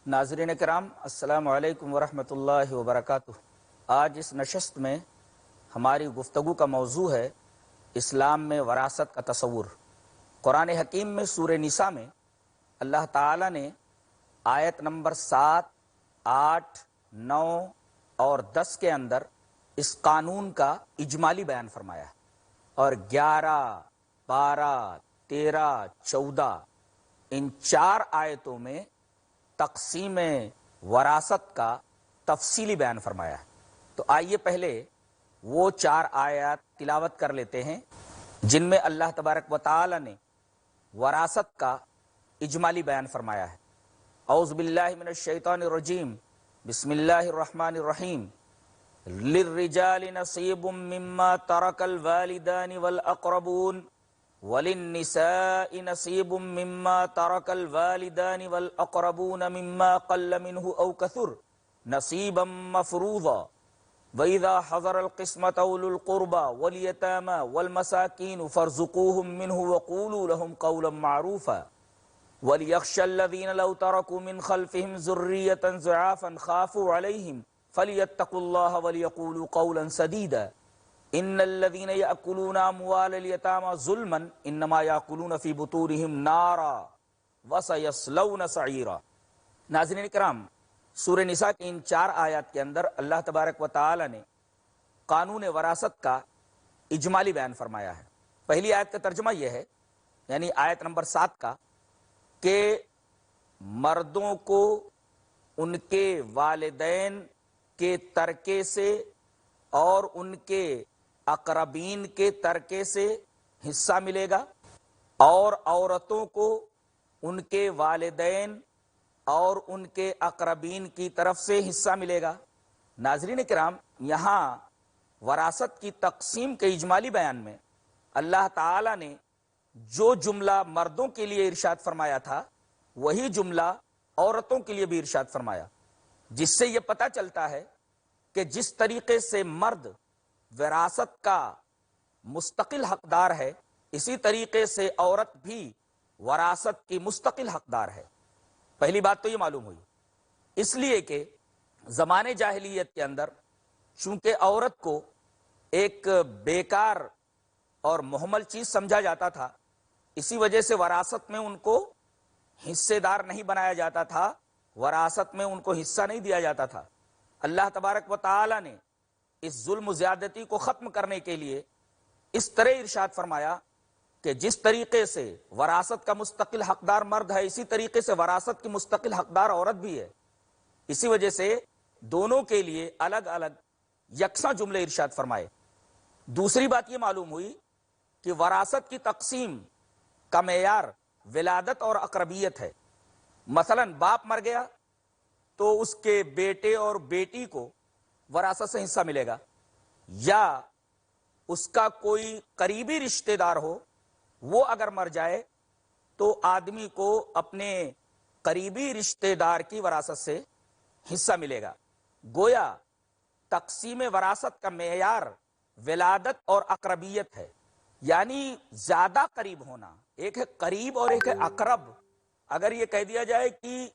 ناظرین کرام، السلام علیکم ورحمۃ اللہ وبرکاتہ۔ آج اس نشست میں ہماری گفتگو کا موضوع ہے اسلام میں وراثت کا تصور۔ قرآن حکیم میں سورہ نساء میں اللہ تعالیٰ نے آیت نمبر 7، 8، 9 اور 10 کے اندر اس قانون کا اجمالی بیان فرمایا ہے، اور 11، 12، 13، 14 ان 4 آیتوں میں تقسیم وراثت کا تفصیلی بیان فرمایا ہے۔ تو آئیے پہلے وہ 4 آیات تلاوت کر لیتے ہیں جن میں اللہ تبارک و تعالی نے وراثت کا اجمالی بیان فرمایا ہے۔ اعوذ باللہ من الشیطان الرجیم، بسم اللہ الرحمن الرحیم۔ للرجال نصیب مما ترک الوالدان والاقربون وَلِلنِّسَاءِ نَصِيبٌ مِّمَّا تَرَكَ الْوَالِدَانِ وَالْأَقْرَبُونَ مِمَّا قَلَّ مِنْهُ أَوْ كَثُرَ نَصِيبًا مَّفْرُوضًا وَإِذَا حَضَرَ الْقِسْمَةَ أُولُو الْقُرْبَى وَالْيَتَامَى وَالْمَسَاكِينُ فَارْزُقُوهُم مِّنْهُ وَقُولُوا لَهُمْ قَوْلًا مَّعْرُوفًا وَلْيَخْشَ الَّذِينَ لَوْ تَرَكُوا مِنْ خَلْفِهِمْ ذُرِّيَّةً ضِعَافًا خَافُوا عَلَيْهِمْ فَلْيَتَّقُوا اللَّهَ وَلْيَقُولُوا قَوْلًا سَدِيدًا ان الذين ياكلون اموال اليتامى ظلما انما ياكلون في بطونهم نارا وسيصلون سعيرا۔ ناظرین کرام، سورہ نساء کی ان 4 آیات کے اندر اللہ تبارک و تعالی نے قانون وراثت کا اجمالی بیان فرمایا ہے۔ پہلی آیت کا ترجمہ یہ ہے، یعنی آیت نمبر 7 کا، کہ مردوں کو ان کے والدین کے ترکے سے اور ان کے اقربین کے ترکے سے حصہ ملے گا، اور عورتوں کو ان کے والدین اور ان کے اقربین کی طرف سے حصہ ملے گا۔ ناظرین کرام، یہاں وراثت کی تقسیم کے اجمالی بیان میں اللہ تعالی نے جو جملہ مردوں کے لیے ارشاد فرمایا تھا وہی جملہ عورتوں کے لیے بھی ارشاد فرمایا، جس سے یہ پتہ چلتا ہے کہ جس طریقے سے مرد وراثت کا مستقل حقدار ہے، اسی طریقے سے عورت بھی وراثت کی مستقل حقدار ہے۔ پہلی بات تو یہ معلوم ہوئی، اس لیے کہ زمانے جاہلیت کے اندر چونکہ عورت کو ایک بیکار اور مہمل چیز سمجھا جاتا تھا، اسی وجہ سے وراثت میں ان کو حصے دار نہیں بنایا جاتا تھا، وراثت میں ان کو حصہ نہیں دیا جاتا تھا۔ اللہ تبارک و تعالی نے اس ظلم و زیادتی کو ختم کرنے کے لیے اس طرح ارشاد فرمایا کہ جس طریقے سے وراثت کا مستقل حقدار مرد ہے، اسی طریقے سے وراثت کی مستقل حقدار عورت بھی ہے۔ اسی وجہ سے دونوں کے لیے الگ الگ یکساں جملے ارشاد فرمائے۔ دوسری بات یہ معلوم ہوئی کہ وراثت کی تقسیم کا معیار ولادت اور اقربیت ہے۔ مثلا باپ مر گیا تو اس کے بیٹے اور بیٹی کو وراثت سے حصہ ملے گا، یا اس کا کوئی قریبی رشتہ دار ہو، وہ اگر مر جائے تو آدمی کو اپنے قریبی رشتہ دار کی وراثت سے حصہ ملے گا۔ گویا تقسیم وراثت کا معیار ولادت اور اقربیت ہے، یعنی زیادہ قریب ہونا۔ ایک ہے قریب اور ایک ہے اقرب۔ اگر یہ کہہ دیا جائے کہ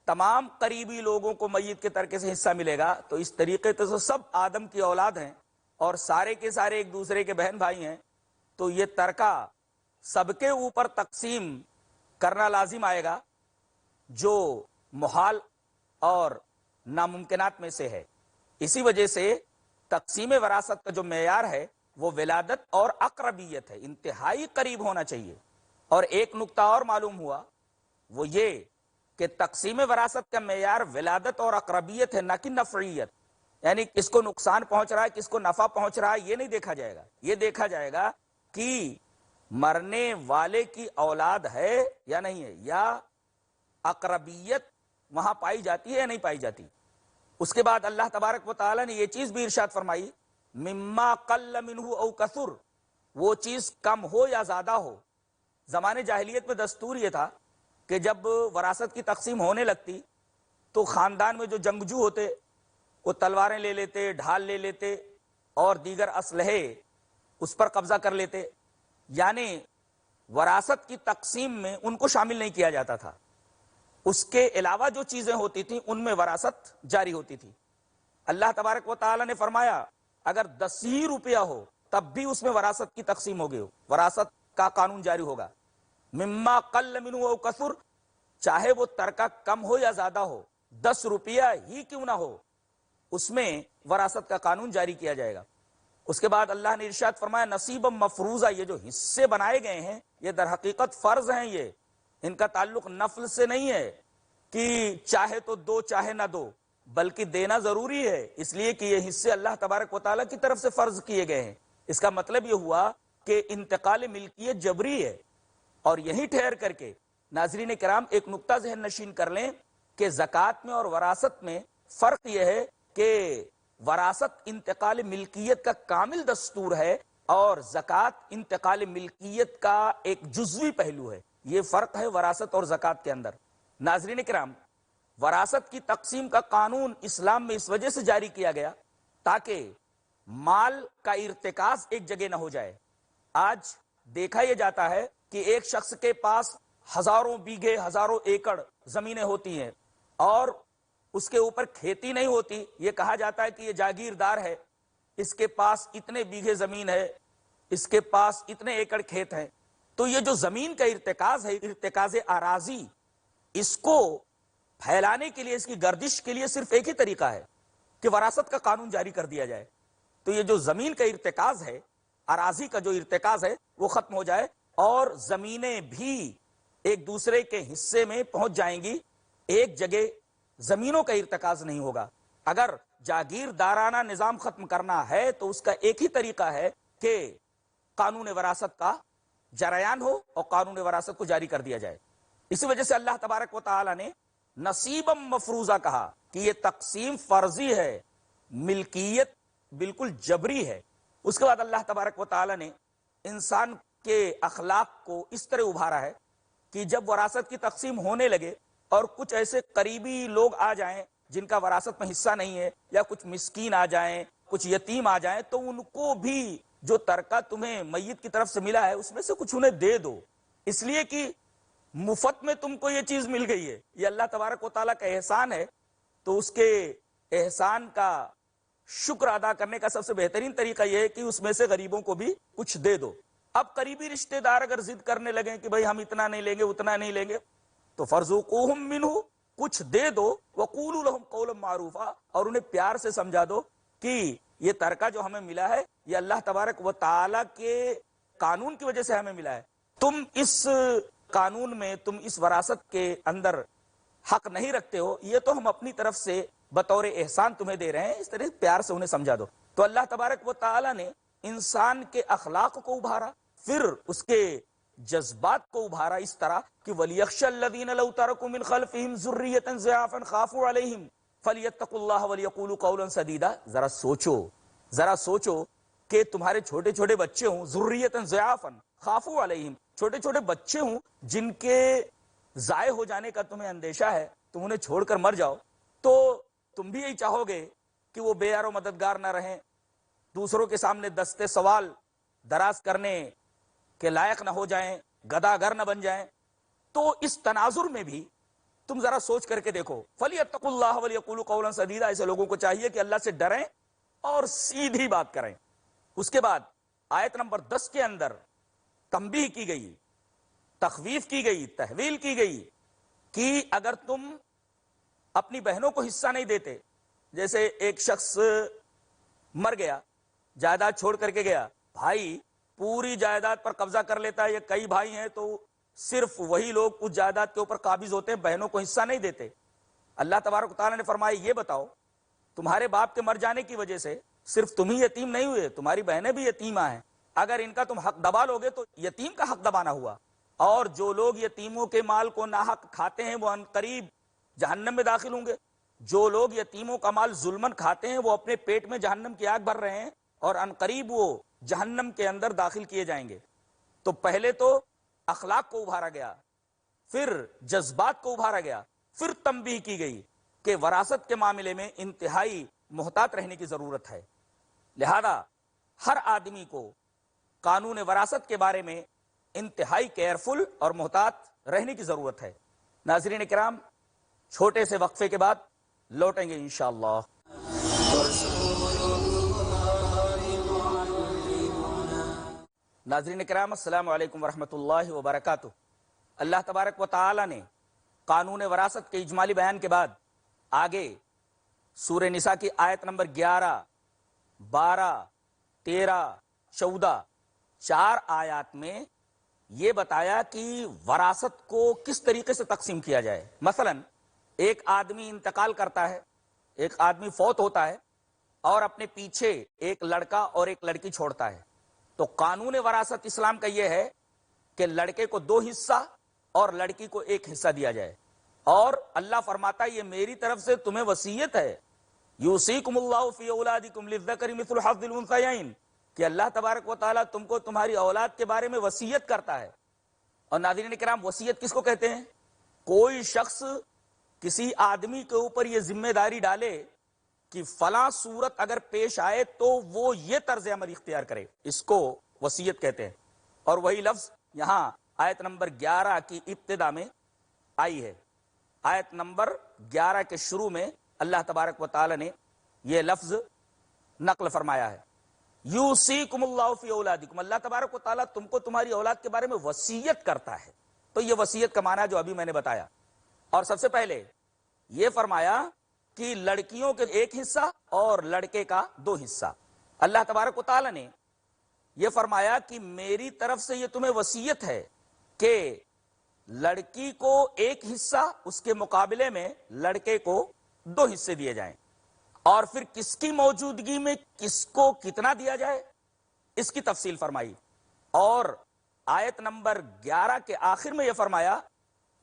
تمام قریبی لوگوں کو میت کے ترکے سے حصہ ملے گا تو اس طریقے سے سب آدم کی اولاد ہیں اور سارے کے سارے ایک دوسرے کے بہن بھائی ہیں، تو یہ ترکہ سب کے اوپر تقسیم کرنا لازم آئے گا، جو محال اور ناممکنات میں سے ہے۔ اسی وجہ سے تقسیم وراثت کا جو معیار ہے وہ ولادت اور اقربیت ہے، انتہائی قریب ہونا چاہیے۔ اور ایک نقطہ اور معلوم ہوا، وہ یہ کہ تقسیم وراثت کا معیار ولادت اور اقربیت ہے، نہ کہ نفعیت، یعنی کس کو نقصان پہنچ رہا ہے کس کو نفع پہنچ رہا ہے یہ نہیں دیکھا جائے گا۔ یہ دیکھا جائے گا کہ مرنے والے کی اولاد ہے یا نہیں ہے، یا اقربیت وہاں پائی جاتی ہے یا نہیں پائی جاتی۔ اس کے بعد اللہ تبارک و تعالی نے یہ چیز بھی ارشاد فرمائی، مما قل منہ او کثر، وہ چیز کم ہو یا زیادہ ہو۔ زمانے جاہلیت میں دستور یہ تھا کہ جب وراثت کی تقسیم ہونے لگتی تو خاندان میں جو جنگجو ہوتے وہ تلواریں لے لیتے، ڈھال لے لیتے اور دیگر اسلحے اس پر قبضہ کر لیتے، یعنی وراثت کی تقسیم میں ان کو شامل نہیں کیا جاتا تھا۔ اس کے علاوہ جو چیزیں ہوتی تھیں ان میں وراثت جاری ہوتی تھی۔ اللہ تبارک و تعالی نے فرمایا اگر 10 ہی روپیہ ہو تب بھی اس میں وراثت کی تقسیم ہوگی، وراثت کا قانون جاری ہوگا۔ مما قل منہ او کثر، چاہے وہ ترکہ کم ہو یا زیادہ ہو، 10 روپیہ ہی کیوں نہ ہو، اس میں وراثت کا قانون جاری کیا جائے گا۔ اس کے بعد اللہ نے ارشاد فرمایا نصیبا مفروضہ، یہ جو حصے بنائے گئے ہیں یہ در حقیقت فرض ہیں، یہ ان کا تعلق نفل سے نہیں ہے کہ چاہے تو دو چاہے نہ دو، بلکہ دینا ضروری ہے، اس لیے کہ یہ حصے اللہ تبارک و تعالیٰ کی طرف سے فرض کیے گئے ہیں۔ اس کا مطلب یہ ہوا کہ انتقال ملکیت جبری ہے۔ اور یہی ٹھہر کر کے ناظرین کرام ایک نقطہ ذہن نشین کر لیں کہ زکوٰۃ میں اور وراثت میں فرق یہ ہے کہ وراثت انتقال ملکیت کا کامل دستور ہے اور زکوٰۃ انتقال ملکیت کا ایک جزوی پہلو ہے۔ یہ فرق ہے وراثت اور زکوٰۃ کے اندر۔ ناظرین کرام، وراثت کی تقسیم کا قانون اسلام میں اس وجہ سے جاری کیا گیا تاکہ مال کا ارتکاز ایک جگہ نہ ہو جائے۔ آج دیکھا یہ جاتا ہے کہ ایک شخص کے پاس ہزاروں بیگھے ہزاروں ایکڑ زمینیں ہوتی ہیں اور اس کے اوپر کھیتی نہیں ہوتی، یہ کہا جاتا ہے کہ یہ جاگیردار ہے، اس کے پاس اتنے بیگھے زمین ہے، اس کے پاس اتنے ایکڑ کھیت ہیں۔ تو یہ جو زمین کا ارتکاز ہے، ارتکاز اراضی، اس کو پھیلانے کے لیے، اس کی گردش کے لیے صرف ایک ہی طریقہ ہے کہ وراثت کا قانون جاری کر دیا جائے۔ تو یہ جو زمین کا ارتکاز ہے، اراضی کا جو ارتکاز ہے وہ ختم ہو جائے اور زمینیں بھی ایک دوسرے کے حصے میں پہنچ جائیں گی، ایک جگہ زمینوں کا ارتکاز نہیں ہوگا۔ اگر جاگیردارانہ نظام ختم کرنا ہے تو اس کا ایک ہی طریقہ ہے کہ قانون وراثت کا جریان ہو اور قانون وراثت کو جاری کر دیا جائے۔ اسی وجہ سے اللہ تبارک و تعالی نے نصیبا مفروضہ کہا کہ یہ تقسیم فرضی ہے، ملکیت بالکل جبری ہے۔ اس کے بعد اللہ تبارک و تعالی نے انسان کے اخلاق کو اس طرح ابھارا ہے کہ جب وراثت کی تقسیم ہونے لگے اور کچھ ایسے قریبی لوگ آ جائیں جن کا وراثت میں حصہ نہیں ہے، یا کچھ مسکین آ جائیں، کچھ یتیم آ جائیں، تو ان کو بھی جو ترکہ تمہیں میت کی طرف سے ملا ہے اس میں سے کچھ انہیں دے دو، اس لیے کہ مفت میں تم کو یہ چیز مل گئی ہے، یہ اللہ تبارک و تعالیٰ کا احسان ہے۔ تو اس کے احسان کا شکر ادا کرنے کا سب سے بہترین طریقہ یہ ہے کہ اس میں سے غریبوں کو بھی کچھ دے دو۔ اب قریبی رشتہ دار اگر ضد کرنے لگیں کہ بھائی ہم اتنا نہیں لیں گے اتنا نہیں لیں گے، تو فرزقوہم منہ، کچھ دے دو، وقولوا لہم قولا معروفا، اور انہیں پیار سے سمجھا دو کہ یہ ترکہ جو ہمیں ملا ہے یہ اللہ تبارک و تعالیٰ کے قانون کی وجہ سے ہمیں ملا ہے، تم اس قانون میں، تم اس وراثت کے اندر حق نہیں رکھتے ہو، یہ تو ہم اپنی طرف سے بطور احسان تمہیں دے رہے ہیں، اس طرح پیار سے انہیں سمجھا دو۔ تو اللہ تبارک و تعالیٰ نے انسان کے اخلاق کو ابھارا، پھر اس کے جذبات کو ابھارا اس طرح کہ وَلْيَخْشَ الَّذِينَ لَوْ تَرَكُوا مِنْ خَلْفِهِمْ ذُرِّيَّةً ضِعَافًا خَافُوا عَلَيْهِمْ فَلْيَتَّقُوا اللَّهَ وَلْيَقُولُوا قَوْلًا سَدِيدًا۔ ذرا سوچو کہ تمہارے چھوٹے چھوٹے بچے ہوں، ذُرِّيَّةً ضِعَافًا خَافُوا عَلَيْهِمْ، چھوٹے چھوٹے بچے ہوں جن کے ضائع ہو جانے کا تمہیں اندیشہ ہے، تم انہیں چھوڑ کر مر جاؤ، تو تم بھی یہی چاہو گے کہ وہ بے یار و مددگار نہ رہیں، دوسروں کے سامنے دستے سوال دراز کرنے کے لائق نہ ہو جائیں، گداگر نہ بن جائیں۔ تو اس تناظر میں بھی تم ذرا سوچ کر کے دیکھو، فَلْيَتَّقُوا اللَّهَ وَلْيَقُولُوا قَوْلًا سَدِيدًا، ایسے لوگوں کو چاہیے کہ اللہ سے ڈریں اور سیدھی بات کریں۔ اس کے بعد آیت نمبر 10 کے اندر تنبیہ کی گئی، تخویف کی گئی، تحویل کی گئی کہ اگر تم اپنی بہنوں کو حصہ نہیں دیتے، جیسے ایک شخص مر گیا، جائیداد چھوڑ کر کے گیا، بھائی پوری جائیداد پر قبضہ کر لیتا ہے، یہ کئی بھائی ہیں تو صرف وہی لوگ اس جائیداد کے اوپر قابض ہوتے ہیں، بہنوں کو حصہ نہیں دیتے۔ اللہ تبارک و تعالیٰ نے فرمایا یہ بتاؤ، تمہارے باپ کے مر جانے کی وجہ سے صرف تم ہی یتیم نہیں ہوئے، تمہاری بہنیں بھی یتیماں ہیں، اگر ان کا تم حق دبا لوگے تو یتیم کا حق دبانا ہوا، اور جو لوگ یتیموں کے مال کو ناحق کھاتے ہیں وہ عنقریب جہنم میں داخل ہوں گے، جو لوگ یتیموں کا مال ظلمن کھاتے ہیں وہ اپنے پیٹ میں جہنم کی آگ بھر رہے ہیں اور عنقریب وہ جہنم کے اندر داخل کیے جائیں گے۔ تو پہلے تو اخلاق کو ابھارا گیا، پھر جذبات کو ابھارا گیا، پھر تنبیہ کی گئی کہ وراثت کے معاملے میں انتہائی محتاط رہنے کی ضرورت ہے۔ لہذا ہر آدمی کو قانون وراثت کے بارے میں انتہائی کیئرفل اور محتاط رہنے کی ضرورت ہے۔ ناظرین کرام، چھوٹے سے وقفے کے بعد لوٹیں گے انشاءاللہ۔ ناظرین کرام، السلام علیکم ورحمۃ اللہ وبرکاتہ۔ اللہ تبارک و تعالی نے قانون وراثت کے اجمالی بیان کے بعد آگے سورہ نساء کی آیت نمبر 11، 12، 13، 14 چار آیات میں یہ بتایا کہ وراثت کو کس طریقے سے تقسیم کیا جائے۔ مثلا ایک آدمی انتقال کرتا ہے، ایک آدمی فوت ہوتا ہے اور اپنے پیچھے ایک لڑکا اور ایک لڑکی چھوڑتا ہے، تو قانون وراثت اسلام کا یہ ہے کہ لڑکے کو 2 حصہ اور لڑکی کو 1 حصہ دیا جائے، اور اللہ فرماتا ہے یہ میری طرف سے تمہیں وصیت ہے، یوصیکم اللہ فی اولادکم للذکر مثل حظ الانثیین، کہ اللہ تبارک و تعالیٰ تم کو تمہاری اولاد کے بارے میں وصیت کرتا ہے۔ اور ناظرین کرام، وصیت کس کو کہتے ہیں؟ کوئی شخص کسی آدمی کے اوپر یہ ذمہ داری ڈالے کہ فلاں صورت اگر پیش آئے تو وہ یہ طرز عمل اختیار کرے، اس کو وصیت کہتے ہیں۔ اور وہی لفظ یہاں آیت نمبر 11 کی ابتدا میں آئی ہے۔ آیت نمبر 11 کے شروع میں اللہ تبارک و تعالی نے یہ لفظ نقل فرمایا ہے، یوصیکم اللہ فی اولادکم، اللہ تبارک و تعالیٰ تم کو تمہاری اولاد کے بارے میں وصیت کرتا ہے۔ تو یہ وصیت کا معنی جو ابھی میں نے بتایا، اور سب سے پہلے یہ فرمایا کہ لڑکیوں کے 1 حصہ اور لڑکے کا 2 حصہ۔ اللہ تبارک و تعالیٰ نے یہ فرمایا کہ میری طرف سے یہ تمہیں وصیت ہے کہ لڑکی کو 1 حصہ، اس کے مقابلے میں لڑکے کو 2 حصے دیے جائیں، اور پھر کس کی موجودگی میں کس کو کتنا دیا جائے اس کی تفصیل فرمائی۔ اور آیت نمبر 11 کے آخر میں یہ فرمایا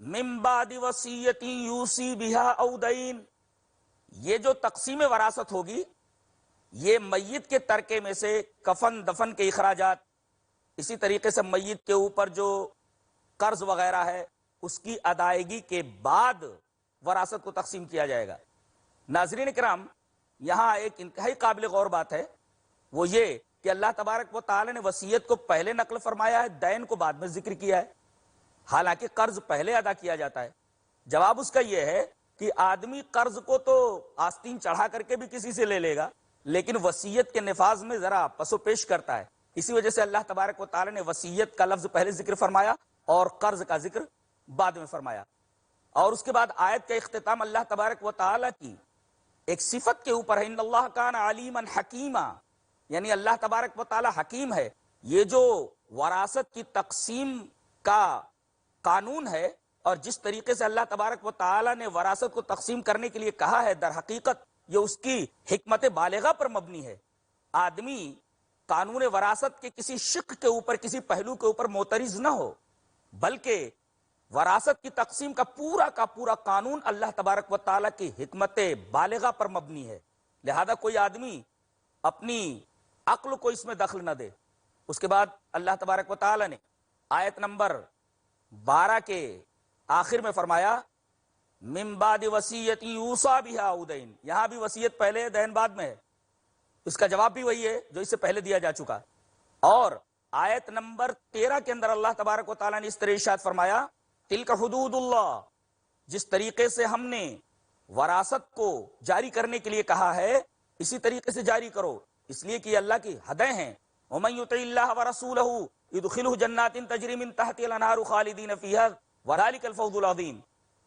من بعد وصیت یوصی بہا او دین، یہ جو تقسیم وراثت ہوگی یہ میت کے ترکے میں سے کفن دفن کے اخراجات، اسی طریقے سے میت کے اوپر جو قرض وغیرہ ہے اس کی ادائیگی کے بعد وراثت کو تقسیم کیا جائے گا۔ ناظرین کرام، یہاں ایک انتہائی قابل غور بات ہے، وہ یہ کہ اللہ تبارک و تعالی نے وصیت کو پہلے نقل فرمایا ہے، دین کو بعد میں ذکر کیا ہے، حالانکہ قرض پہلے ادا کیا جاتا ہے۔ جواب اس کا یہ ہے کہ آدمی قرض کو تو آستین چڑھا کر کے بھی کسی سے لے لے گا، لیکن وصیت کے نفاذ میں ذرا پس و پیش کرتا ہے، اسی وجہ سے اللہ تبارک و تعالی نے وصیت کا لفظ پہلے ذکر فرمایا اور قرض کا ذکر بعد میں فرمایا۔ اور اس کے بعد آیت کا اختتام اللہ تبارک و تعالی کی ایک صفت کے اوپر ہے، ان اللہ کان علیما حکیما، یعنی اللہ تبارک و تعالی حکیم ہے۔ یہ جو وراثت کی تقسیم کا قانون ہے اور جس طریقے سے اللہ تبارک و تعالی نے وراثت کو تقسیم کرنے کے لیے کہا ہے، در حقیقت یہ اس کی حکمت بالغہ پر مبنی ہے۔ آدمی قانون وراثت کے کسی شق کے اوپر، کسی پہلو کے اوپر معترض نہ ہو، بلکہ وراثت کی تقسیم کا پورا قانون اللہ تبارک و تعالیٰ کی حکمت بالغہ پر مبنی ہے، لہذا کوئی آدمی اپنی عقل کو اس میں دخل نہ دے۔ اس کے بعد اللہ تبارک و تعالیٰ نے آیت نمبر 12 کے آخر میں فرمایا من بعد وصیت یوصی بہا او دین، یہاں بھی وصیت پہلے ہے، دین بعد میں ہے، اس کا جواب بھی وہی ہے جو اس سے پہلے دیا جا چکا۔ اور آیت نمبر 13 کے اندر اللہ تبارک و تعالیٰ نے اس طرح ارشاد فرمایا تلک حدود اللہ، جس طریقے سے ہم نے وراثت کو جاری کرنے کے لیے کہا ہے اسی طریقے سے جاری کرو، اس لیے کہ یہ اللہ کی حدیں ہیں۔ ومن یطع اللہ ورسولہ یدخلہ جنات تجری من تحتها الانہار خالدین فیہا وذلک الفوز العظیم،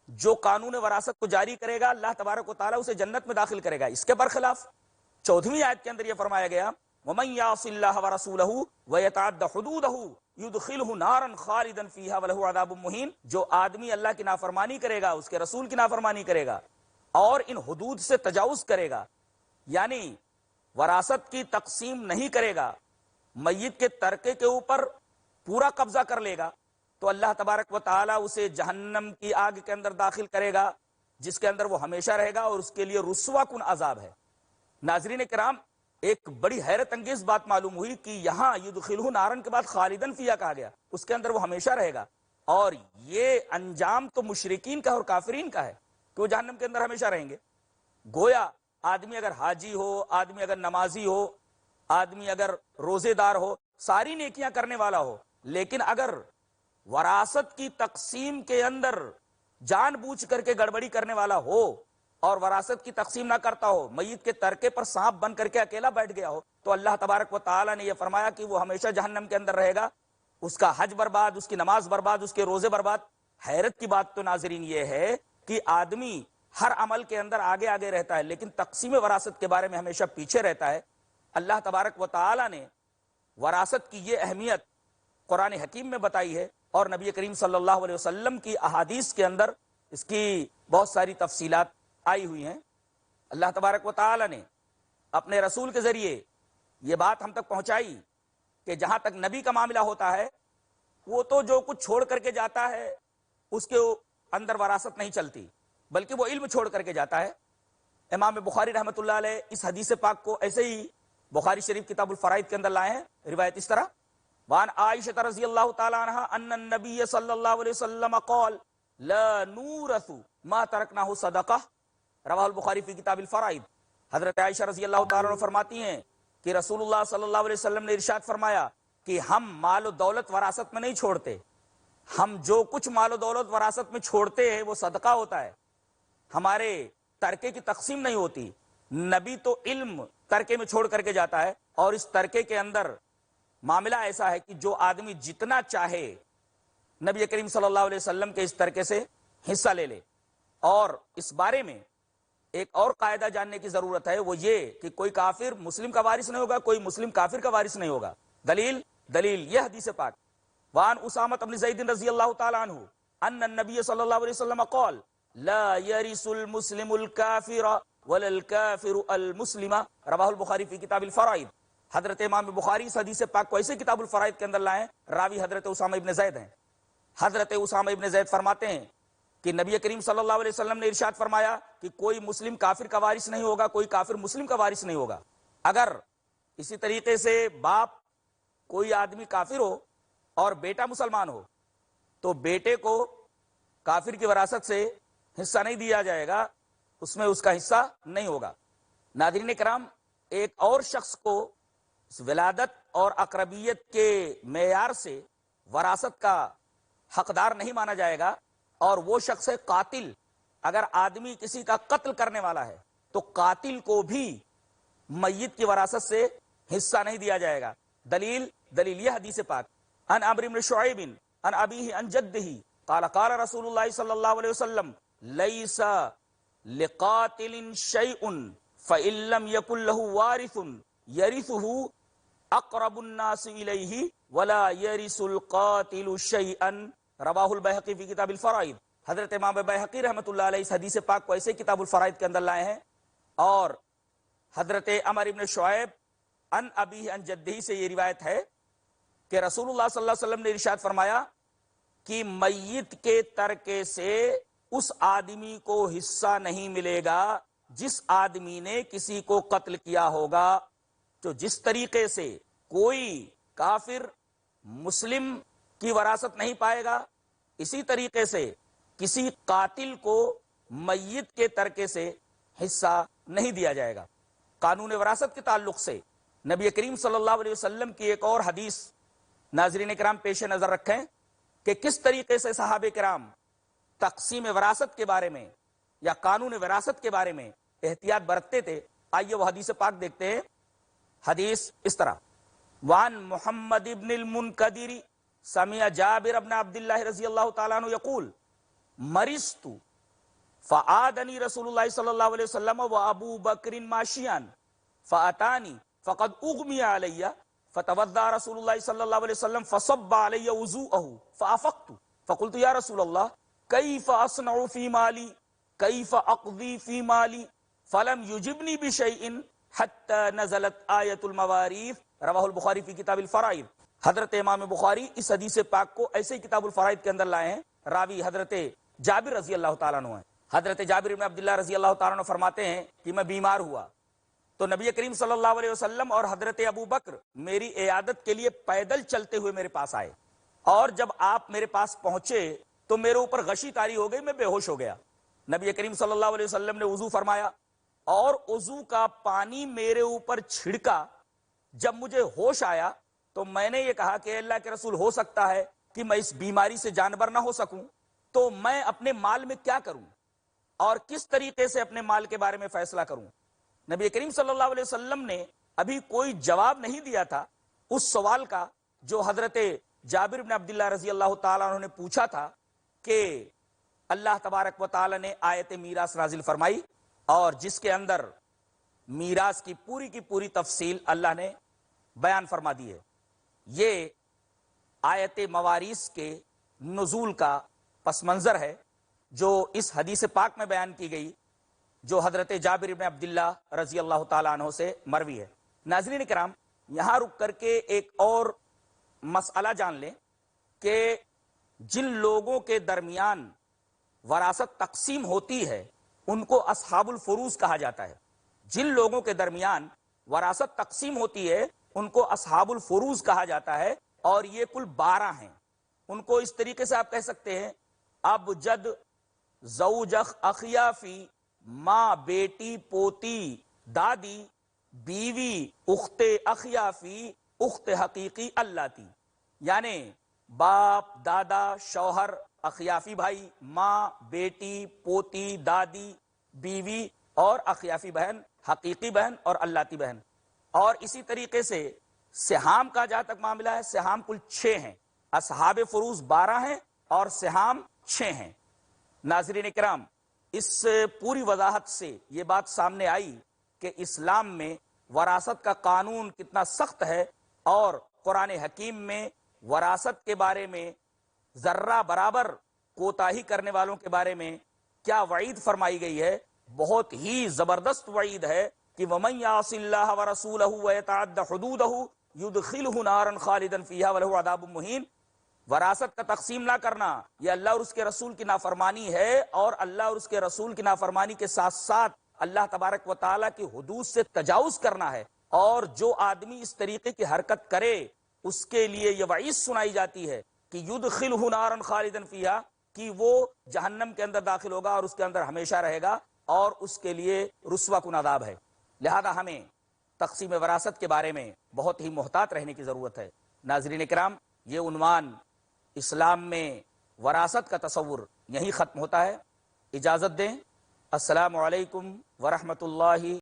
جو قانون وراثت کو جاری کرے گا اللہ تبارک و تعالیٰ اسے جنت میں داخل کرے گا۔ اس کے برخلاف 14ویں آیت کے اندر یہ فرمایا گیا ومن یعص اللہ ورسولہ ویتعد حدودہ یدخلہ نارا خالدا فیہا ولہ عذاب مہین، جو آدمی اللہ کی نافرمانی کرے گا، اس کے رسول کی نافرمانی کرے گا اور ان حدود سے تجاوز کرے گا، یعنی وراثت کی تقسیم نہیں کرے گا، میت کے ترکے کے اوپر پورا قبضہ کر لے گا، تو اللہ تبارک و تعالیٰ اسے جہنم کی آگ کے اندر داخل کرے گا، جس کے اندر وہ ہمیشہ رہے گا اور اس کے لیے رسوا کن عذاب ہے۔ ناظرین کرام، ایک بڑی حیرت انگیز بات معلوم ہوئی کہ یہاں یدخلہ نارن کے بعد خالدن فیہا کہا گیا، اس کے اندر وہ ہمیشہ رہے گا، اور یہ انجام تو مشرکین کا اور کافرین کا ہے کہ وہ جہنم کے اندر ہمیشہ رہیں گے۔ گویا آدمی اگر حاجی ہو، آدمی اگر نمازی ہو، آدمی اگر روزے دار ہو، ساری نیکیاں کرنے والا ہو، لیکن اگر وراثت کی تقسیم کے اندر جان بوجھ کر کے گڑبڑی کرنے والا ہو اور وراثت کی تقسیم نہ کرتا ہو، میت کے ترکے پر سانپ بن کر کے اکیلا بیٹھ گیا ہو، تو اللہ تبارک و تعالی نے یہ فرمایا کہ وہ ہمیشہ جہنم کے اندر رہے گا، اس کا حج برباد، اس کی نماز برباد، اس کے روزے برباد۔ حیرت کی بات تو ناظرین یہ ہے کہ آدمی ہر عمل کے اندر آگے آگے رہتا ہے لیکن تقسیم وراثت کے بارے میں ہمیشہ پیچھے رہتا ہے۔ اللہ تبارک و تعالی نے وراثت کی یہ اہمیت قرآن حکیم میں بتائی ہے اور نبی کریم صلی اللہ علیہ وسلم کی احادیث کے اندر اس کی بہت ساری تفصیلات آئی ہوئی ہیں۔ اللہ تبارک و تعالی نے اپنے رسول کے ذریعے یہ بات ہم تک پہنچائی کہ جہاں تک نبی کا معاملہ ہوتا ہے وہ تو جو کچھ چھوڑ کر کے جاتا ہے اس کے اندر وراثت نہیں چلتی، بلکہ وہ علم چھوڑ کر کے جاتا ہے۔ امام بخاری رحمۃ اللہ علیہ اس حدیث پاک کو ایسے ہی بخاری شریف کتاب الفرائض کے اندر لائے ہیں، روایت اس طرح، وان عائشہ رضی اللہ تعالی عنہا ان النبی صلی اللہ علیہ وسلم قال لا نورث ما ترکناہ صدقہ، رواہ البخاری فی کتاب الفرائض۔ حضرت عائشہ رضی اللہ تعالی عنہ فرماتی ہیں کہ رسول اللہ صلی اللہ علیہ وسلم نے ارشاد فرمایا کہ ہم مال و دولت وراثت میں نہیں چھوڑتے، ہم جو کچھ مال و دولت وراثت میں چھوڑتے ہیں وہ صدقہ ہوتا ہے، ہمارے ترکے کی تقسیم نہیں ہوتی۔ نبی تو علم ترکے میں چھوڑ کر کے جاتا ہے اور اس ترکے کے اندر معاملہ ایسا ہے کہ جو آدمی جتنا چاہے نبی کریم صلی اللہ علیہ وسلم کے اس ترکے سے حصہ لے لے۔ اور اس بارے میں ایک اور قاعدہ جاننے کی ضرورت ہے، وہ یہ کہ کوئی کافر مسلم کا وارث نہیں ہوگا، کوئی مسلم کافر کا وارث نہیں ہوگا۔ دلیل یہ حدیث پاک، وان اسامہ بن زید رضی اللہ تعالی عنہ ان النبی صلی اللہ علیہ وسلم قال لا يرث المسلم الكافر ولا الكافر المسلم، رواہ البخاری فی کتاب الفرائض۔ حضرت امام بخاری اس حدیث پاک کو ایسے کتاب الفرائض کے اندر لائے، راوی حضرت اسامہ ابن زید ہیں۔ حضرت اسامہ ابن زید فرماتے ہیں کہ نبی کریم صلی اللہ علیہ وسلم نے ارشاد فرمایا کہ کوئی مسلم کافر کا وارث نہیں ہوگا، کوئی کافر مسلم کا وارث نہیں ہوگا۔ اگر اسی طریقے سے باپ کوئی آدمی کافر ہو اور بیٹا مسلمان ہو تو بیٹے کو کافر کی وراثت سے حصہ نہیں دیا جائے گا، اس میں اس کا حصہ نہیں ہوگا۔ ناظرین کرام، ایک اور شخص کو اس ولادت اور اقربیت کے معیار سے وراثت کا حقدار نہیں مانا جائے گا، اور وہ شخص ہے قاتل۔ اگر آدمی کسی کا قتل کرنے والا ہے تو قاتل کو بھی میت کی وراثت سے حصہ نہیں دیا جائے گا۔ دلیل یہ حدیث پاک، ان عمرو بن شعیب ان ابیہ ان جدہ قال قال رسول اللہ صلی اللہ علیہ وسلم لیس لقاتل شیء فإن لم يكن له وارث يرثه اقرب الناس الیہ ولا يرث القاتل شیئا، رواہ البیہقی فی کتاب الفرائض۔ حضرت امام بیہقی رحمۃ اللہ علیہ اس حدیث پاک کو ایسے کتاب الفرائض کے اندر لائے ہیں، اور حضرت عمرو بن شعیب ان ابی ان جدی سے یہ روایت ہے کہ رسول اللہ صلی اللہ علیہ وسلم نے ارشاد فرمایا کہ میت کے ترکے سے اس آدمی کو حصہ نہیں ملے گا جس آدمی نے کسی کو قتل کیا ہوگا۔ تو جس طریقے سے کوئی کافر مسلم کی وراثت نہیں پائے گا، اسی طریقے سے کسی قاتل کو میت کے ترکے سے حصہ نہیں دیا جائے گا۔ قانون وراثت کے تعلق سے نبی کریم صلی اللہ علیہ وسلم کی ایک اور حدیث ناظرین کرام پیش نظر رکھیں کہ کس طریقے سے صحابہ کرام تقسیم وراثت کے بارے میں یا قانون وراثت کے بارے میں احتیاط برتتے تھے۔ آئیے وہ حدیث پاک دیکھتے ہیں۔ حدیث اس طرح، وان محمد ابن المنقدر سمع جابر ابن عبداللہ رضی اللہ تعالیٰ عنہ یقول مرضت فعادنی رسول اللہ صلی اللہ علیہ وسلم و ابو بکر ماشیان فاتانی فقد اغمی علی فتوضا رسول اللہ صلی اللہ علیہ وسلم فصب علی وضوءہ فافقت فقلت یا رسول اللہ کیف اصنع فی مالی کیف اقضی فی مالی فلم یجبنی بشیء حتی نزلت آیت الموارث، رواہ البخاری فی کتاب الفرائض۔ حضرت امام بخاری اس حدیث پاک کو ایسے ہی کتاب الفرائض کے اندر لائے ہیں، راوی حضرت جابر رضی اللہ تعالیٰ عنہ ہیں۔ حضرت جابر بن عبداللہ رضی اللہ تعالیٰ عنہ فرماتے ہیں کہ میں بیمار ہوا تو نبی کریم صلی اللہ علیہ وسلم اور حضرت ابو بکر میری عیادت کے لیے پیدل چلتے ہوئے میرے پاس آئے، اور جب آپ میرے پاس پہنچے تو میرے اوپر غشی طاری ہو گئی، میں بے ہوش ہو گیا۔ نبی کریم صلی اللہ علیہ وسلم نے وضو فرمایا اور وضو کا پانی میرے اوپر چھڑکا۔ جب مجھے ہوش آیا تو میں نے یہ کہا کہ اللہ کے رسول، ہو سکتا ہے کہ میں اس بیماری سے جانبر نہ ہو سکوں، تو میں اپنے مال میں کیا کروں اور کس طریقے سے اپنے مال کے بارے میں فیصلہ کروں؟ نبی کریم صلی اللہ علیہ وسلم نے ابھی کوئی جواب نہیں دیا تھا اس سوال کا جو حضرت جابر بن عبداللہ رضی اللہ تعالیٰ عنہ نے پوچھا تھا کہ اللہ تبارک و تعالیٰ نے آیت میراث نازل فرمائی اور جس کے اندر میراث کی پوری تفصیل اللہ نے بیان فرما دی ہے۔ یہ آیت مواریث کے نزول کا پس منظر ہے جو اس حدیث پاک میں بیان کی گئی جو حضرت جابر بن عبداللہ رضی اللہ تعالیٰ عنہ سے مروی ہے۔ ناظرین کرام، یہاں رک کر کے ایک اور مسئلہ جان لیں کہ جن لوگوں کے درمیان وراثت تقسیم ہوتی ہے ان کو اصحاب الفروض کہا جاتا ہے۔ جن لوگوں کے درمیان وراثت تقسیم ہوتی ہے ان کو اصحاب الفروض کہا جاتا ہے، اور یہ کل 12 ہیں۔ ان کو اس طریقے سے آپ کہہ سکتے ہیں: اب جد، زوجخ، اخیافی، ماں، بیٹی، پوتی، دادی، بیوی، اخت اخیافی، اخت حقیقی، اللاتی، یعنی باپ، دادا، شوہر، اخیافی بھائی، ماں، بیٹی، پوتی، دادی، بیوی اور اخیافی بہن، حقیقی بہن اور اللاتی بہن۔ اور اسی طریقے سے سہام کا جہاں تک معاملہ ہے، سہام کل 6 ہیں۔ اصحاب فروض 12 ہیں اور سہام 6 ہیں۔ ناظرین کرام، اس پوری وضاحت سے یہ بات سامنے آئی کہ اسلام میں وراثت کا قانون کتنا سخت ہے، اور قرآن حکیم میں وراثت کے بارے میں ذرہ برابر کوتاہی کرنے والوں کے بارے میں کیا وعید فرمائی گئی ہے۔ بہت ہی زبردست وعید ہے کہ وَمَن يَعْصِ اللَّهَ وَرَسُولَهُ وَيَتَعَدَّ حُدُودَهُ يُدْخِلْهُ نَارًا خَالِدًا فِيهَا وَلَهُ عَذَابٌ مُهِينٌ۔ وراثت کا تقسیم نہ کرنا یہ اللہ اور اس کے رسول کی نافرمانی ہے، اور اللہ اور اس کے رسول کی نافرمانی کے ساتھ ساتھ اللہ تبارک و تعالیٰ کی حدود سے تجاوز کرنا ہے۔ اور جو آدمی اس طریقے کی حرکت کرے اس کے لیے یہ وعید سنائی جاتی ہے کہ یدخلہ نارا خالدا فیہا، کہ وہ جہنم کے اندر داخل ہوگا اور اس کے اندر ہمیشہ رہے گا، اور اس کے لیے رسوا کن عذاب ہے۔ لہذا ہمیں تقسیم وراثت کے بارے میں بہت ہی محتاط رہنے کی ضرورت ہے۔ ناظرین کرام، یہ عنوان اسلام میں وراثت کا تصور یہیں ختم ہوتا ہے۔ اجازت دیں، السلام علیکم ورحمۃ اللہ